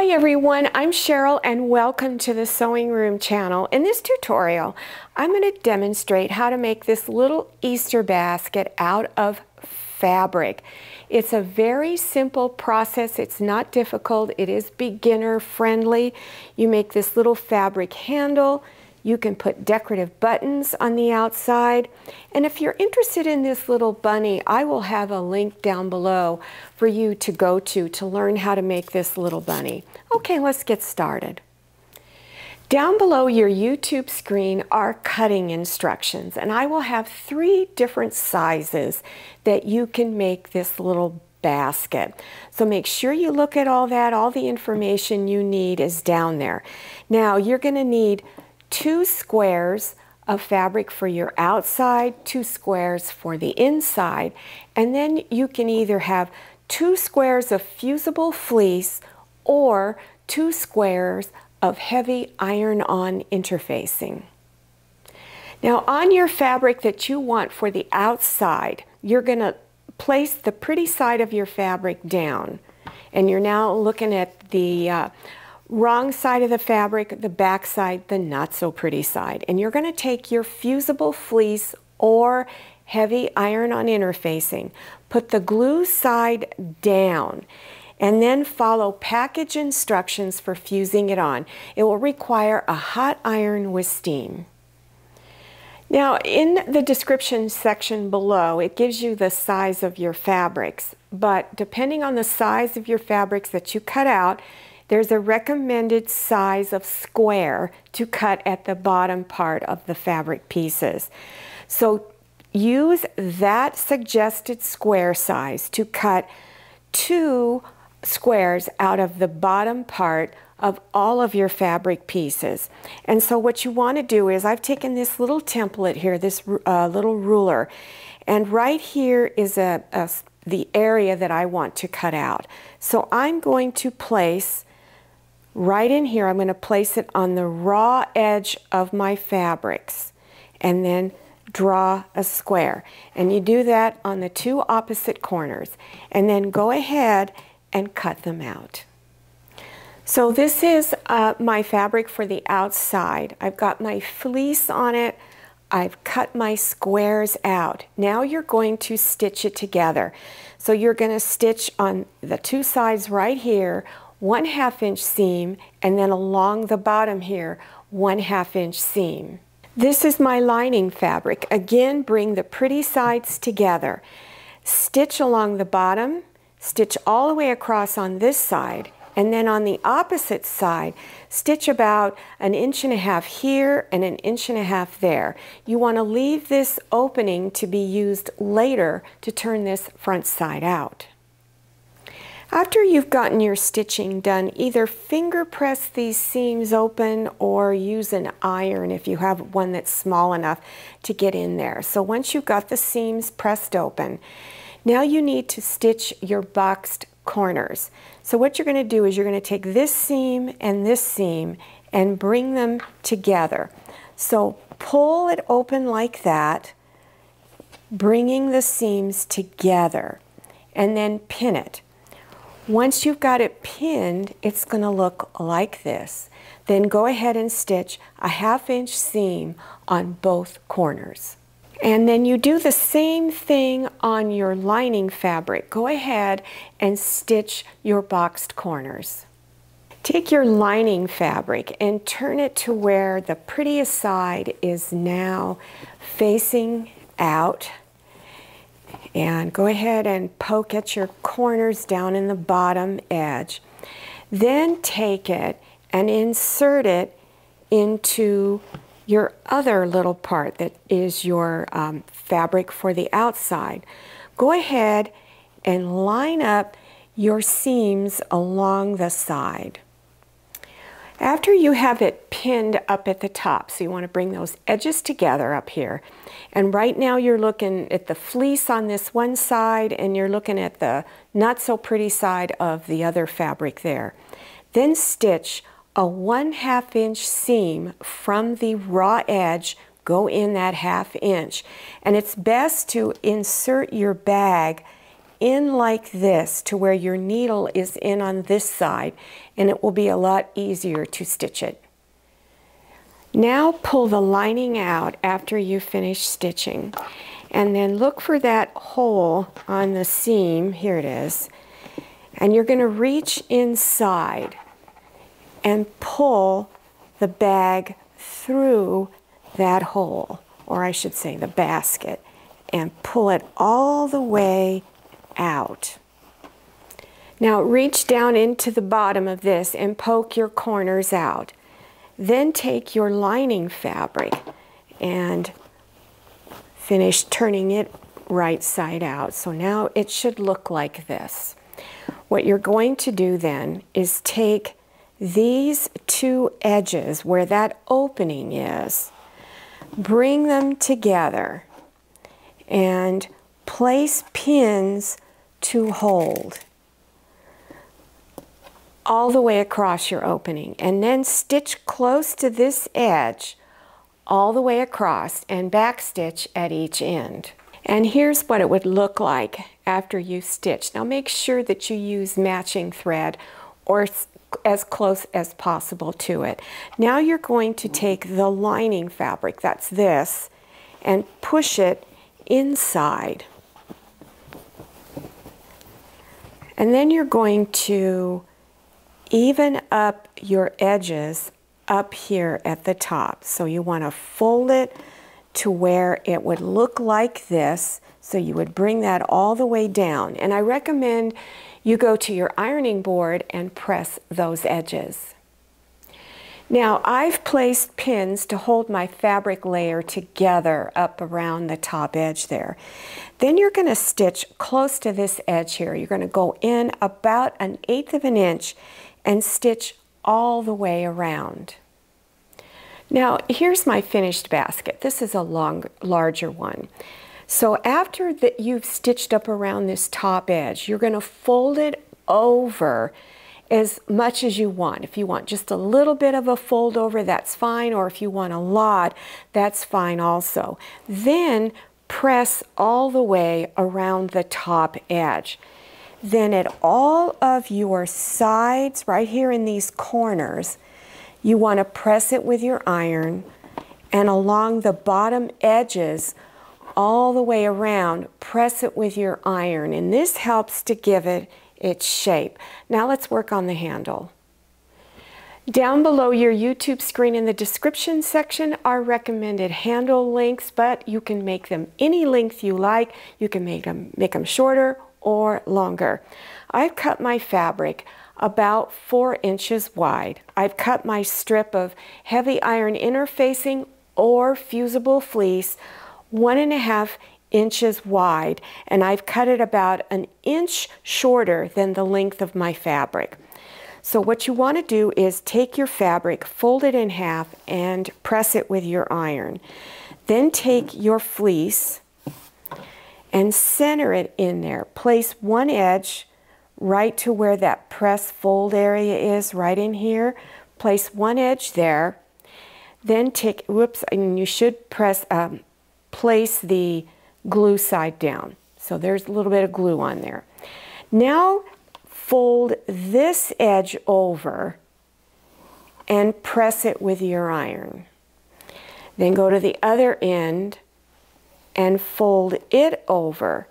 Hi everyone, I'm Cheryl and welcome to the Sewing Room channel. In this tutorial, I'm going to demonstrate how to make this little Easter basket out of fabric. It's a very simple process. It's not difficult. It is beginner friendly. You make this little fabric handle. You can put decorative buttons on the outside. And if you're interested in this little bunny, I will have a link down below for you to go to learn how to make this little bunny. Okay, let's get started. Down below your YouTube screen are cutting instructions, and I will have 3 different sizes that you can make this little basket. So make sure you look at all that. All the information you need is down there. Now you're going to need 2 squares of fabric for your outside, 2 squares for the inside, and then you can either have 2 squares of fusible fleece or 2 squares of heavy iron-on interfacing. Now on your fabric that you want for the outside, you're going to place the pretty side of your fabric down, and you're now looking at the wrong side of the fabric, the back side, the not so pretty side. And you're going to take your fusible fleece or heavy iron-on interfacing, put the glue side down, and then follow package instructions for fusing it on. It will require a hot iron with steam. Now in the description section below, it gives you the size of your fabrics, but depending on the size of your fabrics that you cut out, there's a recommended size of square to cut at the bottom part of the fabric pieces. So use that suggested square size to cut 2 squares out of the bottom part of all of your fabric pieces. And so what you want to do is, I've taken this little template here, this little ruler, and right here is the area that I want to cut out. So I'm going to place right in here, I'm going to place it on the raw edge of my fabrics and then draw a square. And you do that on the 2 opposite corners and then go ahead and cut them out. So this is my fabric for the outside. I've got my fleece on it. I've cut my squares out. Now you're going to stitch it together. So you're going to stitch on the 2 sides right here, 1/2 inch seam, and then along the bottom here, 1/2 inch seam. This is my lining fabric. Again, bring the pretty sides together. Stitch along the bottom, stitch all the way across on this side, and then on the opposite side, stitch about 1.5 inches here and 1.5 inches there. You want to leave this opening to be used later to turn this front side out. After you've gotten your stitching done, either finger press these seams open or use an iron if you have one that's small enough to get in there. So once you've got the seams pressed open, now you need to stitch your boxed corners. So what you're going to do is you're going to take this seam and bring them together. So pull it open like that, bringing the seams together, and then pin it. Once you've got it pinned, it's going to look like this. Then go ahead and stitch a 1/2 inch seam on both corners. And then you do the same thing on your lining fabric. Go ahead and stitch your boxed corners. Take your lining fabric and turn it to where the prettiest side is now facing out. And go ahead and poke at your corners down in the bottom edge. Then take it and insert it into your other little part that is your fabric for the outside. Go ahead and line up your seams along the side. After you have it pinned up at the top, so you want to bring those edges together up here. And right now you're looking at the fleece on this one side and you're looking at the not so pretty side of the other fabric there. Then stitch a 1/2 inch seam from the raw edge, go in that 1/2 inch. And it's best to insert your bag in like this to where your needle is in on this side, and it will be a lot easier to stitch it. Now pull the lining out after you finish stitching, and then look for that hole on the seam. Here it is. And you're going to reach inside and pull the bag through that hole, or I should say the basket, and pull it all the way out. Now reach down into the bottom of this and poke your corners out. Then take your lining fabric and finish turning it right side out. So now it should look like this. What you're going to do then is take these two edges where that opening is, bring them together and place pins to hold all the way across your opening, and then stitch close to this edge all the way across and backstitch at each end. And here's what it would look like after you stitch. Now make sure that you use matching thread or as close as possible to it. Now you're going to take the lining fabric, that's this, and push it inside. And then you're going to even up your edges up here at the top. So you want to fold it to where it would look like this. So you would bring that all the way down. And I recommend you go to your ironing board and press those edges. Now I've placed pins to hold my fabric layer together up around the top edge there. Then you're going to stitch close to this edge here. You're going to go in about 1/8 of an inch and stitch all the way around. Now here's my finished basket. This is a larger one. So after that you've stitched up around this top edge, you're going to fold it over as much as you want. If you want just a little bit of a fold over, that's fine, or if you want a lot, that's fine also. Then press all the way around the top edge. Then at all of your sides, right here in these corners, you want to press it with your iron, and along the bottom edges, all the way around, press it with your iron, and this helps to give it its shape. Now let's work on the handle. Down below your YouTube screen in the description section are recommended handle lengths, but you can make them any length you like. You can make them shorter or longer. I've cut my fabric about 4 inches wide. I've cut my strip of heavy iron interfacing or fusible fleece 1.5 inches wide, and I've cut it about 1 inch shorter than the length of my fabric. So what you want to do is take your fabric, fold it in half, and press it with your iron. Then take your fleece and center it in there. Place one edge right to where that press fold area is, right in here. Place one edge there. Then take, whoops, and you should press, place the glue side down. So there's a little bit of glue on there. Now fold this edge over and press it with your iron. Then go to the other end and fold it over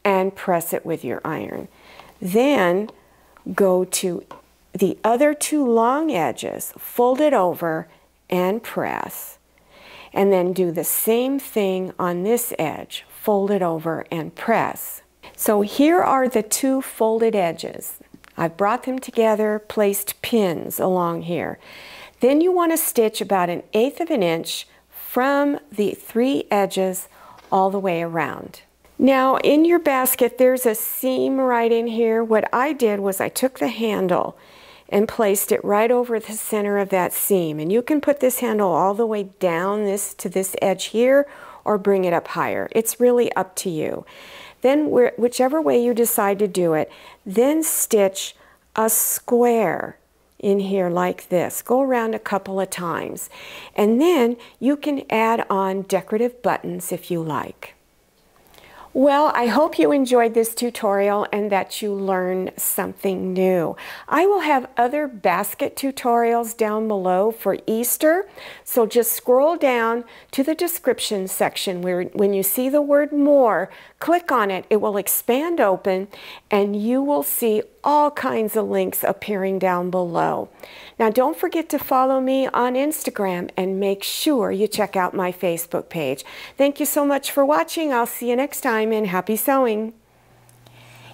and press it with your iron. Then go to the other 2 long edges, fold it over and press. And then do the same thing on this edge, fold it over and press. So here are the 2 folded edges. I've brought them together, placed pins along here. Then you want to stitch about 1/8 of an inch from the 3 edges all the way around. Now in your basket there's a seam right in here. What I did was I took the handle and placed it right over the center of that seam, and you can put this handle all the way down to this edge here or bring it up higher. It's really up to you. Then whichever way you decide to do it, then stitch a square in here like this. Go around a couple of times, and then you can add on decorative buttons if you like. Well, I hope you enjoyed this tutorial and that you learned something new. I will have other basket tutorials down below for Easter, so just scroll down to the description section where when you see the word more, click on it. It will expand open and you will see all kinds of links appearing down below. Now don't forget to follow me on Instagram and make sure you check out my Facebook page. Thank you so much for watching. I'll see you next time and happy sewing.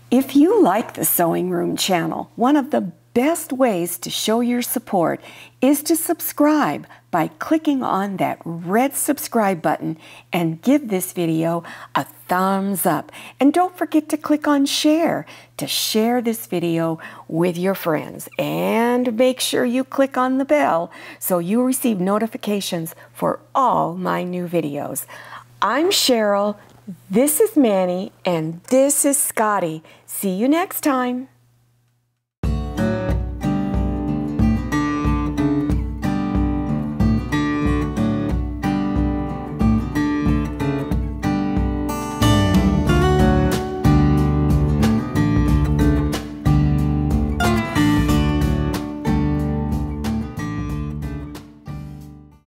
If you like the Sewing Room channel, one of the best ways to show your support is to subscribe by clicking on that red subscribe button and give this video a thumbs up. And don't forget to click on share to share this video with your friends. And make sure you click on the bell so you receive notifications for all my new videos. I'm Cheryl, this is Manny, and this is Scotty. See you next time.